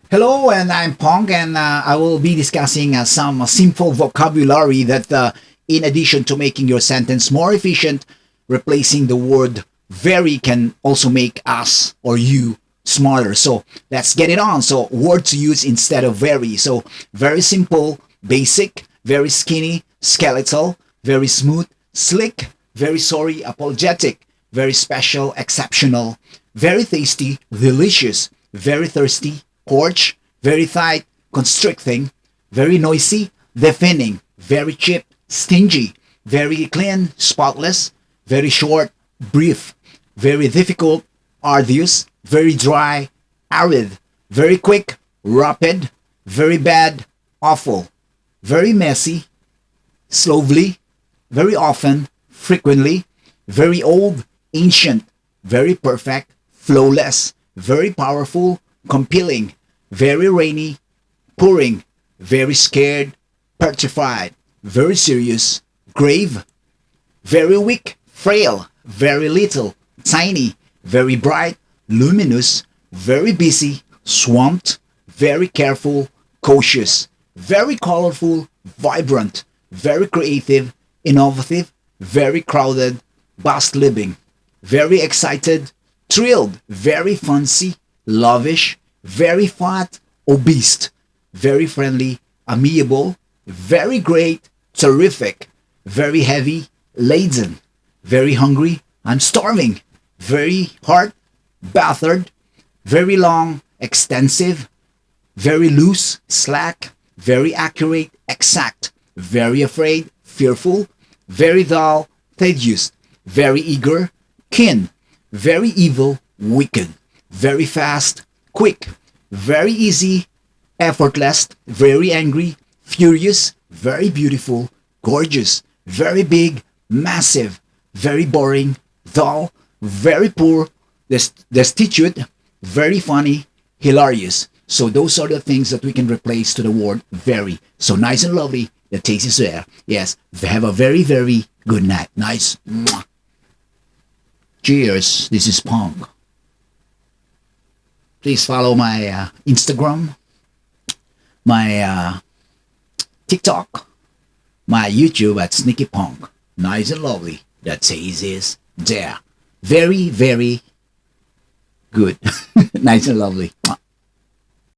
Hello, and I'm Pong, and I will be discussing some simple vocabulary that, in addition to making your sentence more efficient, replacing the word very can also make us or you smarter. So let's get it on. So, word to use instead of very. So, very simple, basic, very skinny, skeletal, very smooth, slick, very sorry, apologetic, very special, exceptional, very tasty, delicious, very thirsty, porch, very tight, constricting, very noisy, deafening, very cheap, stingy, very clean, spotless, very short, brief, very difficult, arduous, very dry, arid, very quick, rapid, very bad, awful, very messy, slowly, very often, frequently, very old, ancient, very perfect, flawless, very powerful, compelling, very rainy, pouring, very scared, petrified, very serious, grave, very weak, frail, very little, tiny, very bright, luminous, very busy, swamped, very careful, cautious, very colorful, vibrant, very creative, innovative, very crowded, fast living, very excited, thrilled, very fancy, lavish, very fat, obese, very friendly, amiable, very great, terrific, very heavy, laden, very hungry, I'm starving, very hard, battered, very long, extensive, very loose, slack, very accurate, exact, very afraid, fearful, very dull, tedious, very eager, keen, very evil, wicked, very fast, quick, very easy, effortless, very angry, furious, very beautiful, gorgeous, very big, massive, very boring, dull, very poor, destitute, very funny, hilarious. So those are the things that we can replace to the word very. So nice and lovely. The taste is there. Yes. Have a very, very good night. Nice. Mwah. Cheers. This is Pong. Please follow my Instagram, my TikTok, my YouTube at Sneaky Pong. Nice and lovely. The taste is there. Very, very good. Nice and lovely.